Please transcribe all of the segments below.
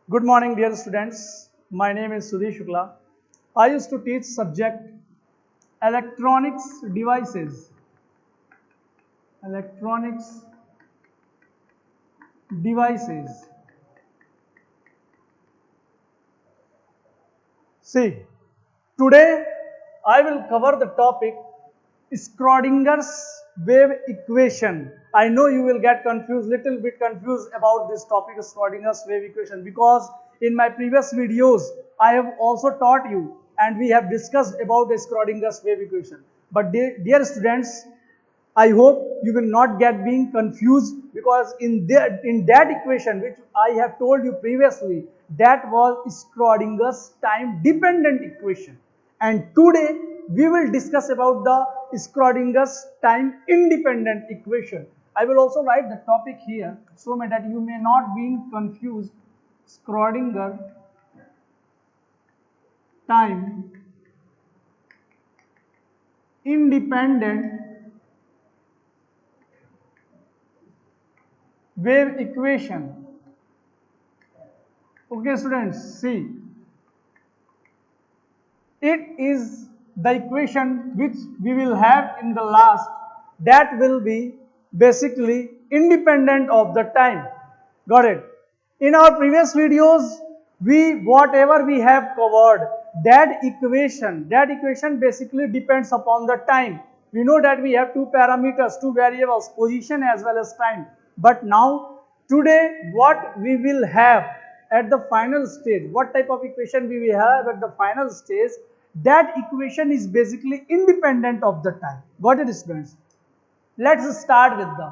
Good morning, dear students. My name is Sudhi Shukla. I used to teach subject electronics devices. Electronics devices. See, today I will cover the topic Schrodinger's wave equation. I know you will get confused, little bit confused about this topic Schrodinger's wave equation, because in my previous videos I have also taught you and we have discussed about the Schrodinger's wave equation. But dear students, I hope you will not get being confused, because in that equation which I have told you previously, that was Schrodinger's time dependent equation, and today we will discuss about the Schrodinger's time independent equation. I will also write the topic here so that you may not be confused. Schrodinger time independent wave equation. Okay students, see, it is the equation which we will have in the last, that will be basically independent of the time. Got it? In our previous videos, whatever we have covered, that equation basically depends upon the time. We know that we have two parameters, two variables, position as well as time. But now today what we will have at the final stage, what type of equation we will have at the final stage, that equation is basically independent of the time. Got it, students? Let's start with the,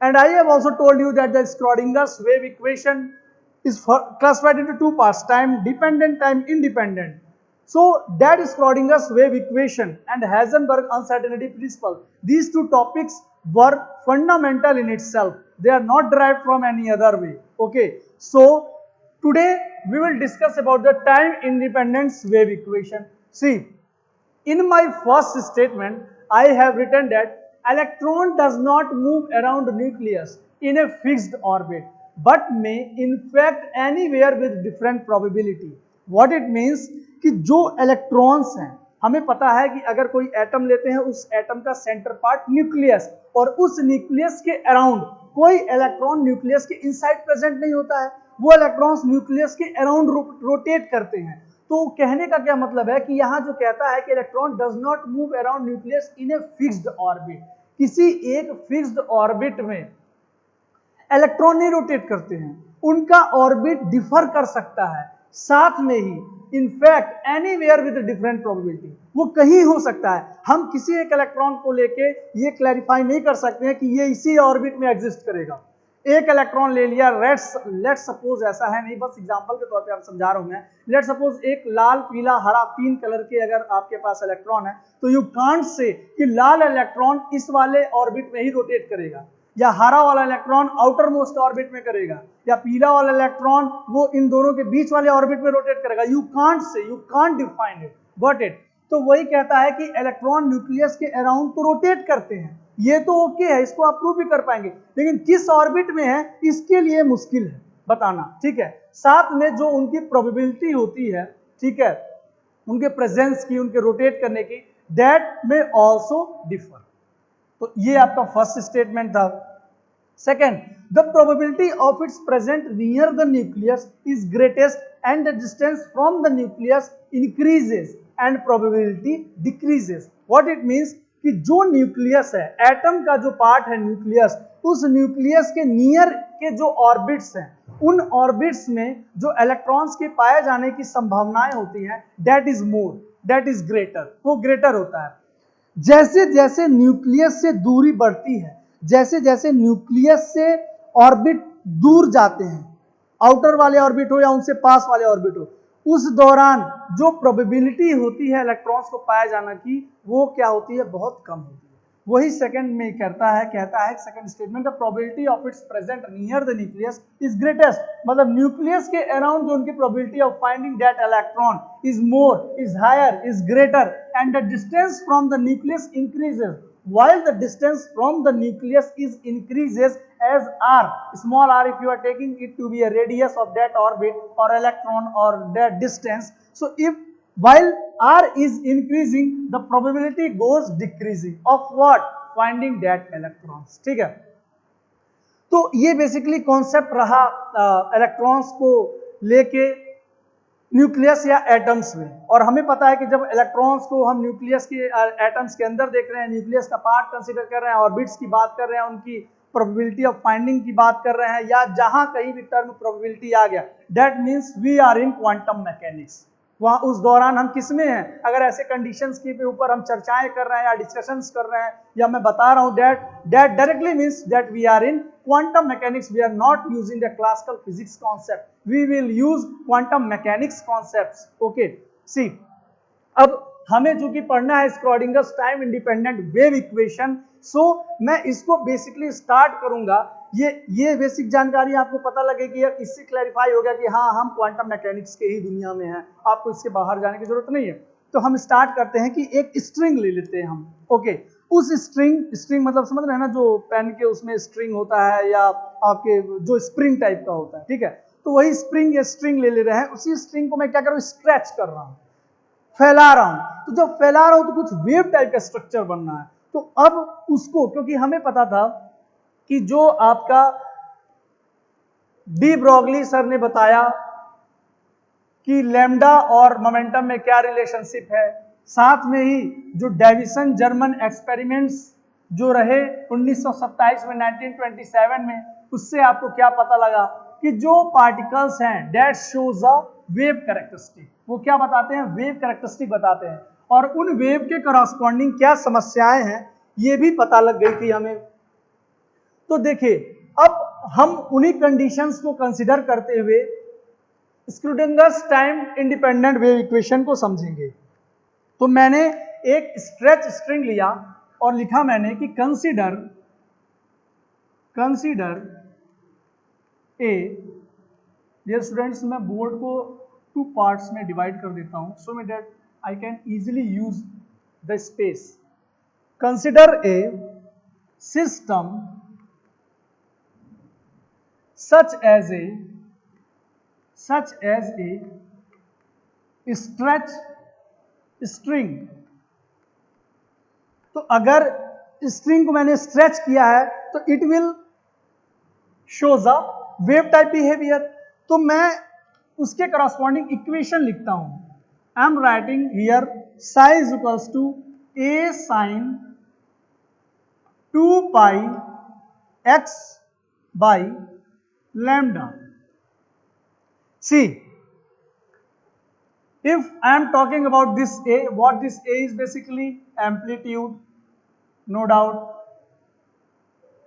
and I have also told you that the Schrodinger's wave equation is classified into two parts, time dependent, time independent. So that is Schrodinger's wave equation and Heisenberg uncertainty principle. These two topics were fundamental in itself. They are not derived from any other way. Okay. So today we will discuss about the time independence wave equation. See, in my first statement, I have written that electron does not move around the nucleus in a fixed orbit, but may in fact anywhere with different probability. What it means कि जो electrons हैं, हमें पता है कि अगर कोई atom लेते हैं, उस एटम का सेंटर पार्ट न्यूक्लियस, और उस न्यूक्लियस के अराउंड कोई इलेक्ट्रॉन न्यूक्लियस के इनसाइड प्रेजेंट नहीं होता है, वो इलेक्ट्रॉन्स न्यूक्लियस के अराउंड रोटेट करते हैं। तो कहने का क्या मतलब है कि यहां जो कहता है कि electron does not move around nucleus in a fixed orbit, किसी एक फिक्स्ड ऑर्बिट में इलेक्ट्रॉन नहीं रोटेट करते हैं, उनका ऑर्बिट डिफर कर सकता है, साथ में ही in fact anywhere with different probability, वो कहीं हो सकता है। हम किसी एक इलेक्ट्रॉन को लेके ये क्लैरिफाई नहीं कर सकते हैं कि ये इसी ऑर्बिट में एग्जिस्ट करेगा। एक इलेक्ट्रॉन ले लिया, लेट्स सपोज, ऐसा है नहीं, बस एग्जांपल के तौर पे आप समझा रहा हूं मैं, लेट्स सपोज एक लाल, पीला, हरा, 3 कलर के अगर आपके पास इलेक्ट्रॉन है, तो यू कांट से कि लाल इलेक्ट्रॉन इस वाले ऑर्बिट में ही रोटेट करेगा, या हरा वाला इलेक्ट्रॉन आउटर मोस्ट ऑर्बिट में करेगा, या पीला वाला इलेक्ट्रॉन वो इन दोनों के बीच वाले ऑर्बिट में रोटेट करेगा। You can't say, you can't define it. Got it? तो वही कहता है कि इलेक्ट्रॉन न्यूक्लियस के अराउंड तो रोटेट करते हैं, ये तो ओके है, इसको आप प्रूव भी कर पाएंगे, लेकिन किस ऑर्बिट में है इसके लिए मुश्किल है बताना। ठीक है, साथ में जो उनकी प्रोबेबिलिटी होती है, ठीक है, उनके प्रेजेंस की, उनके रोटेट करने की, दैट में आल्सो डिफर। तो ये आपका फर्स्ट स्टेटमेंट था। Second, the probability of its present near the nucleus is greatest and the distance from the nucleus increases and probability decreases. What it means कि जो न्यूक्लियस है, एटम का जो पार्ट है न्यूक्लियस, उस न्यूक्लियस के near के जो ऑर्बिट्स हैं, उन ऑर्बिट्स में जो इलेक्ट्रॉन्स के पाए जाने की संभावनाएं होती हैं, that is more, that is greater, वो ग्रेटर होता है। जैसे जैसे न्यूक्लियस से दूरी बढ़ती है, जैसे जैसे न्यूक्लियस से ऑर्बिट दूर जाते हैं, आउटर वाले ऑर्बिट हो या उनसे पास वाले ऑर्बिट हो, उस दौरान जो प्रोबेबिलिटी होती है इलेक्ट्रॉन्स को पाए जाने की, वो क्या होती है, बहुत कम होती है। वही सेकंड में कहता है second statement, the probability of its present near the nucleus is greatest, मतलब न्यूक्लियस के अराउंड जो उनकी probability of finding that electron is more, is higher, is greater, and the distance from the nucleus increases. while the distance from the nucleus is increases as r, small r if you are taking it to be a radius of that orbit or electron or that distance. So if while r is increasing, the probability goes decreasing of what? Finding that electrons. ठीक है, तो ये basically concept रहा electrons को लेके nucleus या atoms में। और हमें पता है कि जब इलेक्ट्रॉन्स को हम न्यूक्लियस के एटम्स के अंदर देख रहे हैं, न्यूक्लियस का पार्ट कंसीडर कर रहे हैं, ऑर्बिट्स की बात कर रहे हैं, उनकी प्रोबेबिलिटी ऑफ फाइंडिंग की बात कर रहे हैं, या जहां कहीं भी टर्म प्रोबेबिलिटी आ गया, that means we are in quantum mechanics. वहां उस दौरान हम किस में हैं? अगर ऐसे कंडीशंस के ऊपर हम चर्चाएं कर रहे हैं या डिस्कशंस कर रहे हैं, या मैं बता रहा हूं that directly means that we are in quantum mechanics. We are not using the classical physics concept, we will use quantum mechanics concepts. Okay, see अब हमें जो कि पढ़ना है Schrödinger's time independent wave equation, so मैं इसको basically start करूंगा। ये बेसिक जानकारी आपको पता लगेगी, इससे क्लैरिफाई हो गया कि हाँ हम क्वांटम मैकेनिक्स के ही दुनिया में हैं, आपको इसके बाहर जाने की जरूरत नहीं है। तो हम स्टार्ट करते हैं कि एक स्ट्रिंग ले लेते हैं हम। ओके, उस स्ट्रिंग मतलब समझ रहे हैं ना, जो पेन के उसमें स्ट्रिंग होता है या आपके जो स्प्रिंग टाइप का होता है, ठीक है, तो वही स्प्रिंग या स्ट्रिंग ले रहे हैं। उसी स्ट्रिंग को मैं क्या कर रहा हूँ? स्ट्रेच कर रहा हूँ, फैला रहा हूं। तो जब फैला रहा हूं तो कुछ वेव टाइप का स्ट्रक्चर बनना है। तो अब उसको, क्योंकि हमें पता था कि जो आपका डी ब्रॉगली सर ने बताया कि लैम्डा और मोमेंटम में क्या रिलेशनशिप है, साथ में ही जो डेविसन जर्मन एक्सपेरिमेंट्स जो रहे 1927 में 1927 में, उससे आपको क्या पता लगा कि जो पार्टिकल्स हैं that shows a wave characteristic, वो क्या बताते हैं? वेव कैरेक्टरिस्टिक बताते हैं। और उन वेव के करस्पॉन्डिंग क्या समस्याएं हैं, ये भी पता लग गई थी हमें। तो देखिए, अब हम उन्हीं कंडीशंस को कंसीडर करते हुए स्क्रूडिंगर्स टाइम इंडिपेंडेंट वेव इक्वेशन को समझेंगे। तो मैंने एक स्ट्रेच स्ट्रिंग लिया और लिखा मैंने कि कंसीडर ए, डियर स्टूडेंट्स, मैं बोर्ड को 2 पार्ट्स में डिवाइड कर देता हूं so that I can easily use the space. Consider a system such as a stretch string। तो अगर स्ट्रिंग को मैंने स्ट्रेच किया है तो it will shows a wave type behaviour. तो मैं उसके करस्पॉन्डिंग इक्वेशन लिखता हूं। I am writing here psi is equals to a sine 2 pi x by lambda। See, if I am talking about this A, what this A is basically amplitude, no doubt.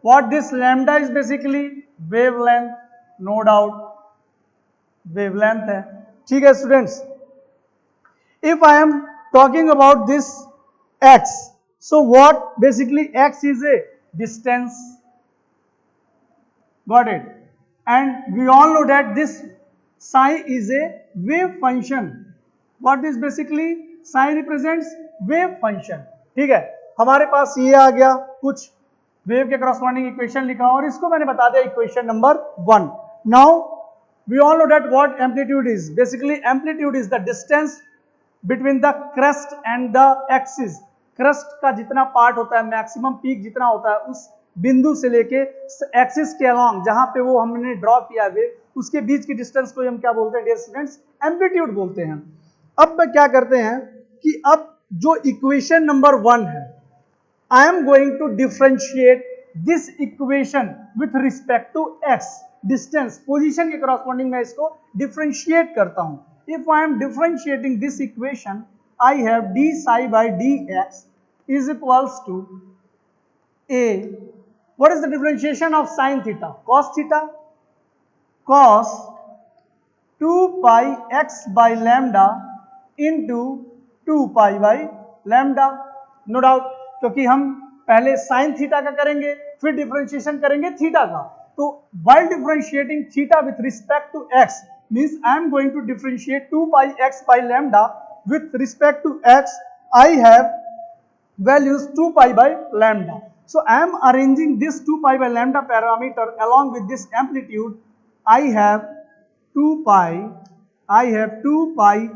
What this lambda is basically wavelength, no doubt, wavelength है, ठीक है students. If I am talking about this x, so what basically x is a distance, got it? And we all know that this psi is a wave function. What is basically psi represents wave function, ठीक है। हमारे पास ये आ गया, कुछ wave के corresponding equation लिखा और इसको मैंने बता दिया equation number 1। Now we all know that what amplitude is. Basically amplitude is the distance between the crest and the axis. Crest का जितना पार्ट होता है, मैक्सिमम पीक जितना होता है, उस बिंदु से लेके एक्सिस के अलॉन्ग जहां पे वो हमने ड्रॉ किया है, उसके बीच की डिस्टेंस को हम क्या बोलते हैं डियर स्टूडेंट्स? एम्पलीट्यूड बोलते हैं। अब क्या करते हैं कि अब जो इक्वेशन नंबर 1 है, I am going to differentiate this equation with respect to x, distance position के करस्पॉन्डिंग मैं इसको डिफरेंशिएट करता हूं। If I am differentiating this equation, I have d psi by d x is equals to a, what is the differentiation of sin theta? Cos theta, cos 2 pi x by lambda into 2 pi by lambda, no doubt, क्योंकि हम पहले sin theta का करेंगे फिर differentiation करेंगे theta का। तो while differentiating theta with respect to x means I am going to differentiate 2 pi x by lambda with respect to x, I have values 2 pi by lambda. So I am arranging this 2 pi by lambda parameter along with this amplitude. I have 2 pi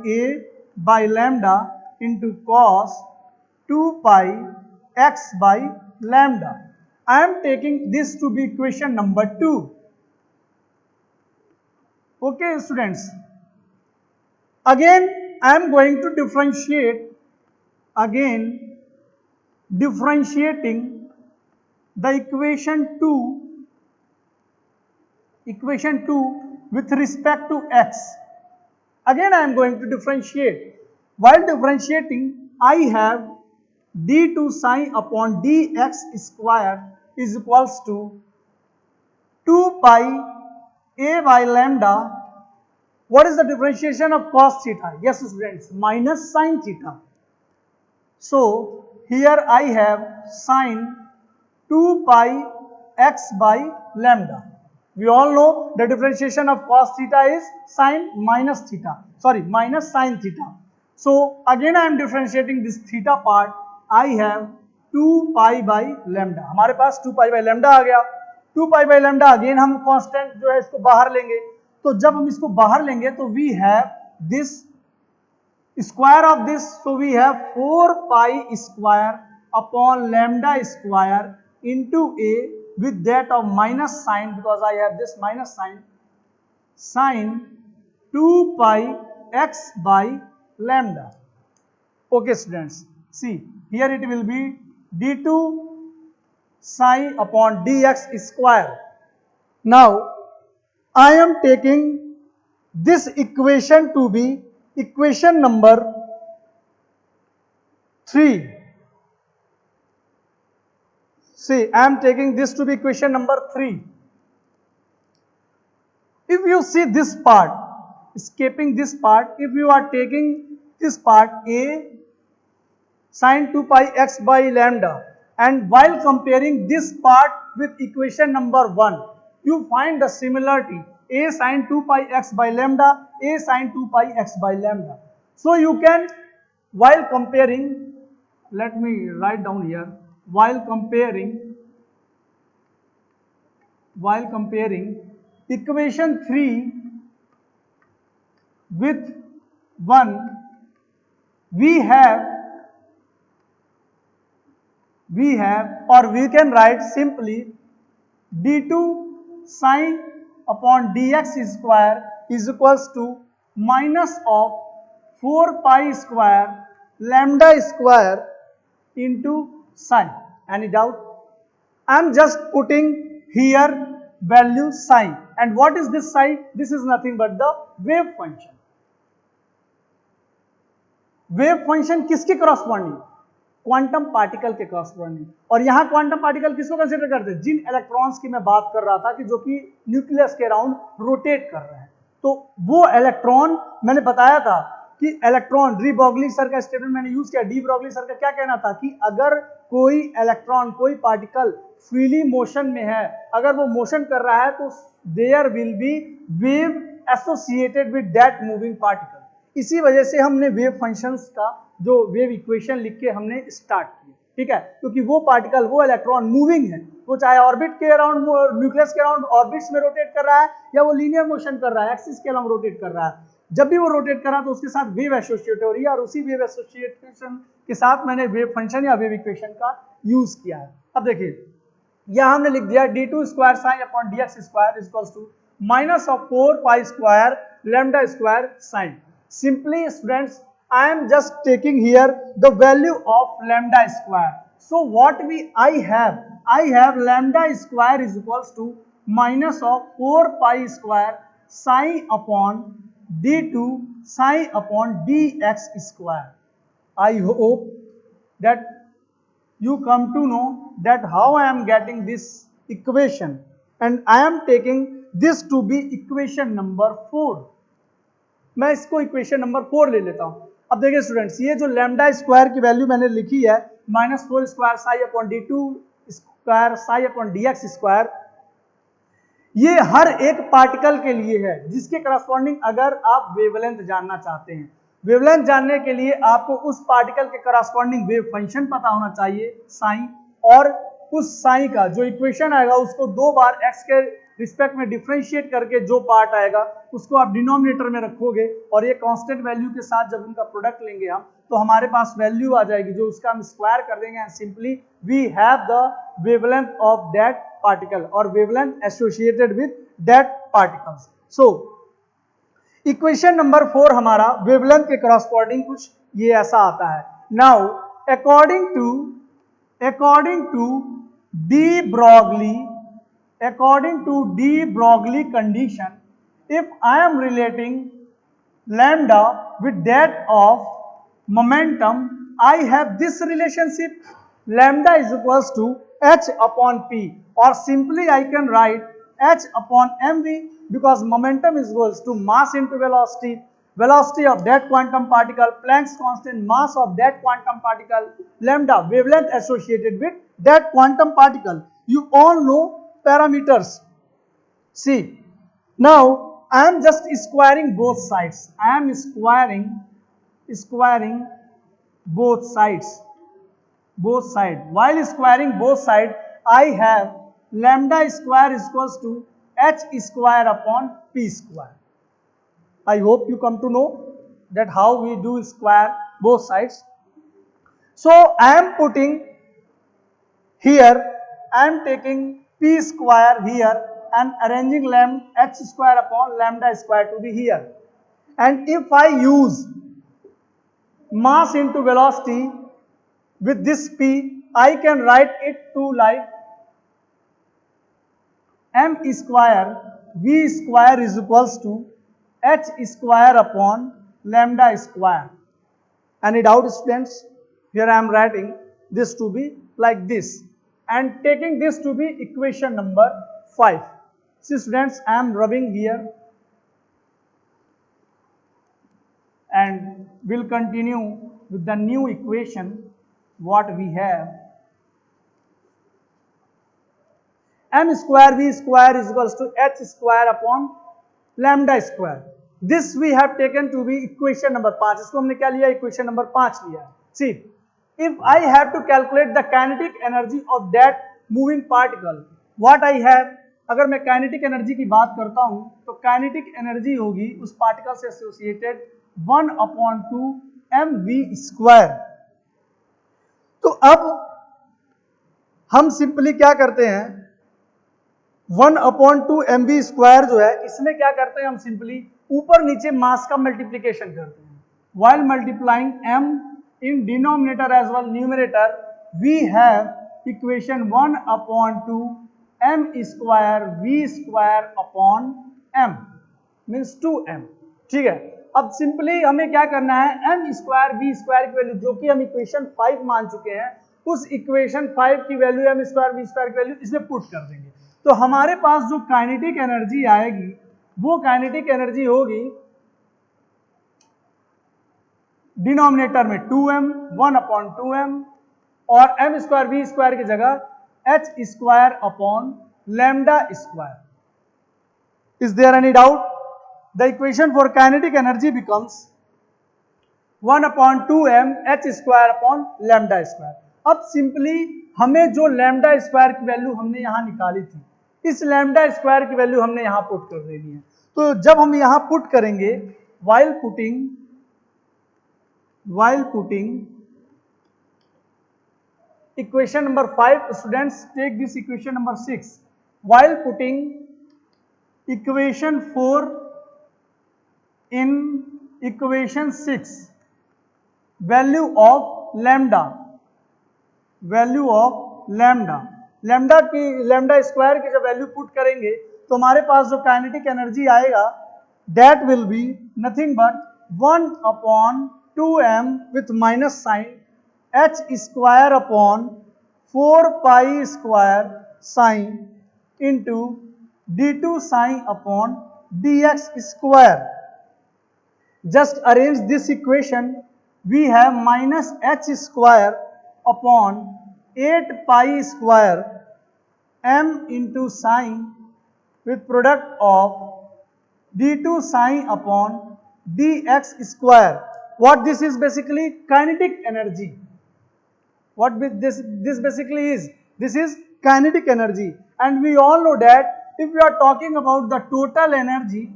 a by lambda into cos 2 pi x by lambda. I am taking this to be equation number 2. Okay, students. Again, I am going to differentiating the equation 2 with respect to x. Again, I am going to differentiate. While differentiating, I have d2 psi upon dx square is equals to 2 pi a by lambda. What is the differentiation of cos theta? Yes, students, minus sin theta. So here I have sine 2 pi x by lambda. We all know the differentiation of cos theta is minus sin theta. So again I am differentiating this theta part. I have 2 pi by lambda. हमारे पास 2 pi by lambda आ गया. 2 pi by lambda again हम constant जो है इसको बाहर लेंगे. तो जब हम इसको बाहर लेंगे तो we have this square of this, so we have 4 pi square upon lambda square into a with that of minus sign, because I have this minus sign, sine 2 pi x by lambda. Okay, students, see here it will be d2 psi upon dx square. Now I am taking this equation to be equation number 3. See, I am taking this to be equation number 3. If you see this part, escaping this part, if you are taking this part a sine 2 pi x by lambda, and while comparing this part with equation number 1, you find the similarity a sine 2 pi x by lambda, a sine 2 pi x by lambda. So you can, while comparing, let me write down here, while comparing equation 3 with 1, we have or we can write simply d2 sine upon dx square is equals to minus of 4 pi square lambda square into sine. Any doubt? I am just putting here value psi. And what is this psi? This is nothing but the wave function. Wave function किसके corresponding? Quantum particle के corresponding. और यहां quantum particle किसको consider करते हैं? जिन electrons की मैं बात कर रहा था कि जो कि न्यूक्लियस के अराउंड रोटेट कर रहे हैं. तो वो इलेक्ट्रॉन, मैंने बताया था कि इलेक्ट्रॉन, डी ब्रॉगली सर का स्टेटमेंट मैंने यूज किया. डी ब्रॉगली सर का क्या कहना था कि अगर कोई इलेक्ट्रॉन, कोई पार्टिकल फ्रीली मोशन में है, अगर वो मोशन कर रहा है तो there will be wave associated with that moving particle. इसी वजह से हमने वेव फंक्शंस का जो वेव इक्वेशन लिख के हमने स्टार्ट किया. ठीक है, क्योंकि वो पार्टिकल, वो इलेक्ट्रॉन मूविंग है, वो चाहे ऑर्बिट के अराउंड, न्यूक्लियस के अराउंड ऑर्बिट्स में रोटेट कर रहा है, या वो लीनियर मोशन कर रहा है, एक्सिस के अराउंड रोटेट कर रहा है. जब भी वो रोटेट कर रहा है तो उसके साथ वेव एसोसिएट हो रही है, और उसी वेव एसोसिएशन के साथ मैंने वेव फंक्शन या वेव इक्वेशन का यूज किया है. अब देखिए, यहां हमने लिख दिया d2 square psi upon dx square is equals to minus of 4 pi square lambda square psi. Simply, students, I am just taking here the value of lambda square. So what I have lambda square is equals to minus of 4 pi square psi upon d2 psi upon dx square. I hope that you come to know that how I am getting this equation, and I am taking this to be equation number 4. मैं इसको equation number 4 ले लेता हूं. अब देखिए students, ये जो lambda square की वैल्यू मैंने लिखी है minus 4 square psi upon d2 square psi upon dx square, ये हर एक पार्टिकल के लिए है जिसके करस्पॉन्डिंग अगर आप वेवलेंथ जानना चाहते हैं. वेवलेंथ जानने के लिए आपको उस पार्टिकल के करस्पॉन्डिंग वेव फंक्शन पता होना चाहिए साइन, और उस साइन का जो इक्वेशन आएगा उसको 2 बार x के रिस्पेक्ट में डिफरेंशिएट करके जो पार्ट आएगा उसको आप डिनोमिनेटर में रखोगे, और ये कांस्टेंट वैल्यू के साथ जब उनका प्रोडक्ट लेंगे हम तो हमारे पास वैल्यू आ जाएगी जो उसका हम स्क्वायर कर देंगे, and simply we have the wavelength of that particle और wavelength associated with that particles. So equation number 4 हमारा वेवलेंथ के करस्पॉन्डिंग कुछ ये ऐसा आता है। Now according to de Broglie condition, if I am relating lambda with that of momentum, I have this relationship, lambda is equals to h upon p, or simply I can write h upon mv, because momentum is equals to mass into velocity, velocity of that quantum particle, Planck's constant, mass of that quantum particle, lambda wavelength associated with that quantum particle. You all know parameters. See, now I am just squaring both sides. I am squaring both sides. While squaring both sides, I have lambda square is equals to h square upon p square. I hope you come to know that how we do square both sides. So I am putting here, I am taking p square here and arranging h square upon lambda square to be here. And if I use mass into velocity with this p, I can write it to like m square v square is equals to h square upon lambda square. Any doubt, students? Here I am writing this to be like this and taking this to be equation number 5. See students, I am rubbing here and will continue with the new equation what we have. M square v square is equals to h square upon lambda square. This we have taken to be equation number 5. इसको हमने क्या लिया? Equation number 5 लिया. See, if I have to calculate the kinetic energy of that moving particle, what I have? अगर मैं kinetic energy की बात करता हूं तो काइनेटिक एनर्जी होगी उस पार्टिकल से एसोसिएटेड 1/2 mv स्क्वायर. तो अब हम सिंपली क्या करते हैं, 1/2 mv स्क्वायर जो है इसमें क्या करते हैं हम सिंपली ऊपर नीचे मास का मल्टीप्लीकेशन करते हैं. while multiplying m in denominator as well numerator, we have equation 1/2 m square v square upon m means 2m. ठीक है, अब सिंपली हमें क्या करना है, m स्क्वायर v स्क्वायर की वैल्यू जो कि हम इक्वेशन 5 मान चुके हैं, उस इक्वेशन 5 की value m square v square की वैल्यू इसमें पुट कर देंगे. तो हमारे पास जो काइनेटिक एनर्जी आएगी वो काइनेटिक एनर्जी होगी डिनोमिनेटर में 2m 1/2m और m स्क्वायर v स्क्वायर की जगह h square upon lambda square. Is there any doubt? The equation for kinetic energy becomes 1/2m h square upon lambda square. अब simply हमें जो lambda square की value हमने यहां निकाली थी, इस लैम्डा स्क्वायर की वैल्यू हमने यहां पुट कर देनी है. तो जब हम यहां पुट करेंगे, while putting equation number 5, students take this equation number 6. While putting equation 4 in equation 6, value of lambda square की जब वैल्यू पुट करेंगे तो हमारे पास जो काइनेटिक एनर्जी आएगा that will be nothing but 1/2m with minus sign h square upon 4 pi square sine into d2 sine upon dx square. Just arrange this equation. We have minus h square upon 8 pi square m into sine with product of d2 sine upon dx square. what this is basically? Kinetic energy. What this basically is? This is kinetic energy, and we all know that if we are talking about the total energy,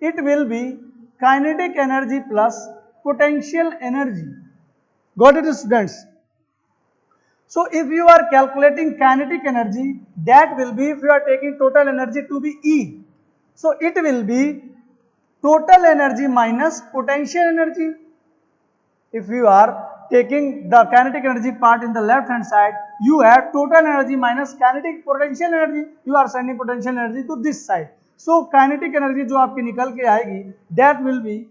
it will be kinetic energy plus potential energy. Got it, students? So if you are calculating kinetic energy, that will be, if you are taking total energy to be E, so it will be total energy minus potential energy. If you are taking the kinetic energy part in the left hand side, you have total energy minus kinetic potential energy. You are sending potential energy to this side. So kinetic energy जो आपकी निकल के आएगी, that will be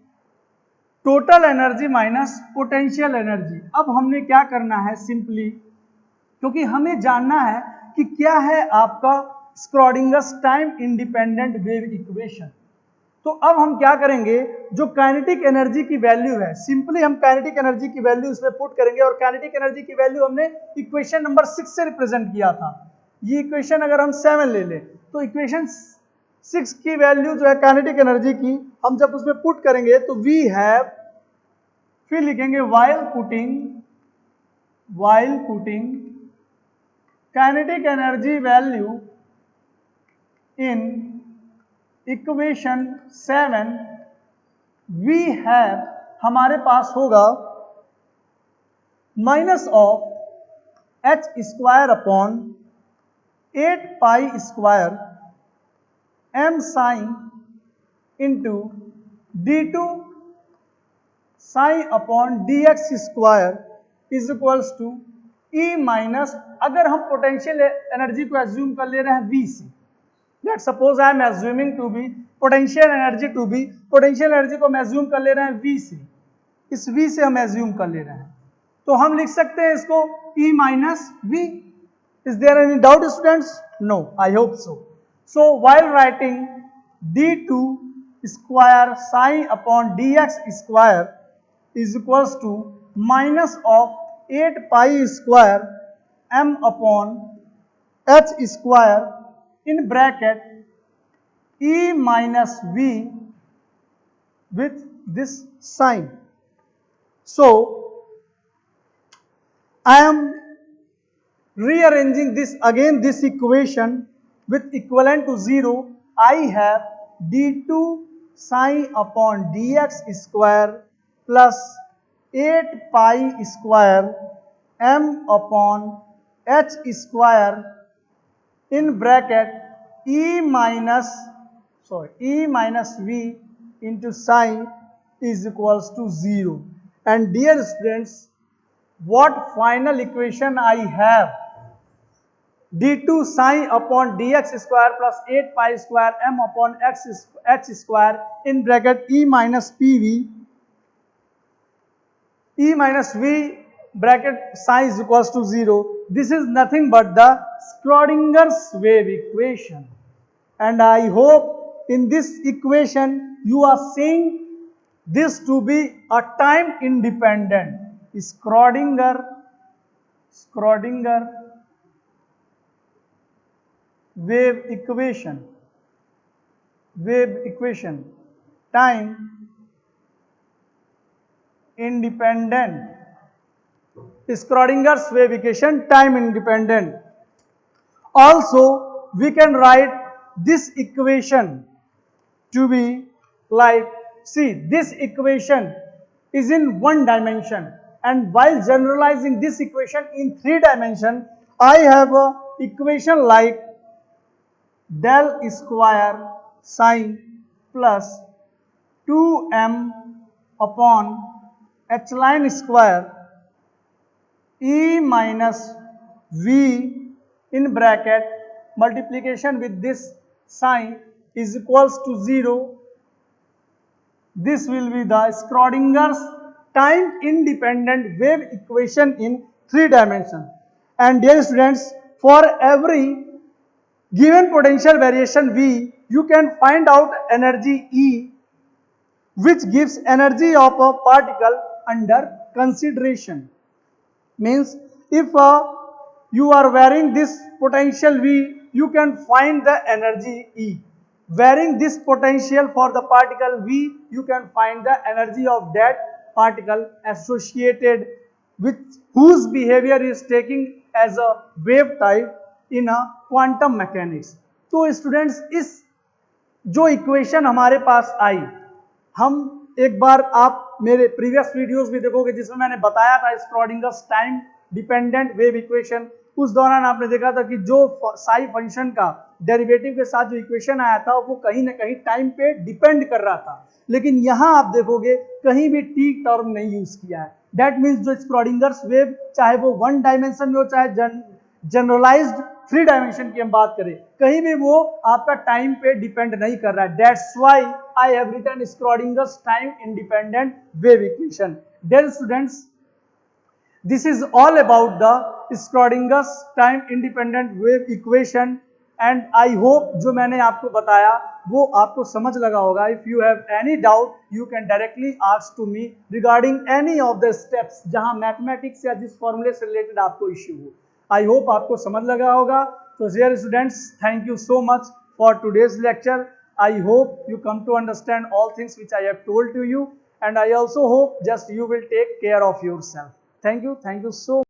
total energy minus potential energy. अब हमने क्या करना है सिंपली, क्योंकि हमें जानना है कि क्या है आपका स्क्रॉडिंगर्स टाइम इंडिपेंडेंट वेव इक्वेशन। तो अब हम क्या करेंगे, जो काइनेटिक एनर्जी की वैल्यू है, सिंपली हम काइनेटिक एनर्जी की वैल्यू इसमें पुट करेंगे, और काइनेटिक एनर्जी की वैल्यू हमने इक्वेशन नंबर 6 से रिप्रेजेंट किया था। ये इक्वेशन अगर हम 7 ले लें, तो इक्वेशन 6 की वैल्यू जो है काइनेटिक एनर्जी की, हम जब उसमें पुट करेंगे तो वी हैव, फिर लिखेंगे while putting kinetic energy value in equation 7, we have, हमारे पास होगा minus of h square upon 8 pi square m psi into d2 psi upon dx square is equals to E minus, अगर हम potential energy को assume कर ले रहे हैं V से, Let's suppose I am assuming to be potential energy to be, potential energy को हम assume कर ले रहे हैं V से, इस V से हम assume कर ले रहे हैं, तो हम लिख सकते हैं इसको E minus V. Is there any doubt, students? No, I hope so. So while writing d2 square sine upon dx square is equals to minus of 8 pi square m upon h square in bracket E minus V with this sign. So I am rearranging this again, this equation with equivalent to 0. I have d2 sine upon dx square plus 8 pi square m upon h square in bracket E minus V into sine is equals to 0. And dear students, what final equation I have? d2 sine upon dx square plus 8 pi square m upon h square in bracket E minus V bracket sine is equals to 0. This is nothing but the Schrodinger's wave equation, and I hope in this equation you are seeing this to be a time independent Schrodinger wave equation, time independent, Schrodinger's wave equation, time independent. Also we can write this equation to be like, see, this equation is in one dimension, and while generalizing this equation in 3 dimension, I have a equation like del square sine plus 2m upon h line square E minus V in bracket multiplication with this sign is equals to 0. This will be the Schrodinger's time independent wave equation in 3 dimensions. And dear students, for every given potential variation V, you can find out energy E, which gives energy of a particle under consideration. Means if you are varying this potential V, you can find the energy E. varying this potential for the particle V, you can find the energy of that particle associated with whose behavior is taking as a wave type in a quantum mechanics. तो students, इस जो equation हमारे पास आई, हम एक बार आप मेरे previous videos भी देखोगे जिसमें मैंने बताया था स्क्रॉडिंगर्स टाइम डिपेंडेंट वेव इक्वेशन। उस दौरान आपने देखा था कि जो साई फंक्शन का डेरिवेटिव के साथ जो इक्वेशन आया था वो कहीं ना कहीं टाइम पे डिपेंड कर रहा था, लेकिन यहां आप देखोगे कहीं भी टी टर्म नहीं यूज किया है। दैट मीन्स जो स्क्रॉडिंगर्स वेव, चाहे वो वन डायमेंशन में हो चाहे जनरलाइज्ड थ्री डायमेंशन की हम बात करें, कहीं भी वो आपका टाइम पे डिपेंड नहीं कर रहा है। That's why I have written Schrödinger's time independent wave equation. Dear students, this is all about the Schrodinger's time independent wave equation and I hope जो मैंने आपको बताया वो आपको समझ लगा होगा। If you have any doubt you can directly ask to me regarding any of the steps जहां मैथमेटिक्स या जिस फॉर्मूले से रिलेटेड आपको इश्यू हो। I hope आपको समझ लगा होगा। So dear students, thank you so much for today's lecture. I hope you come to understand all things which I have told to you, and I also hope just you will take care of yourself. Thank you so much.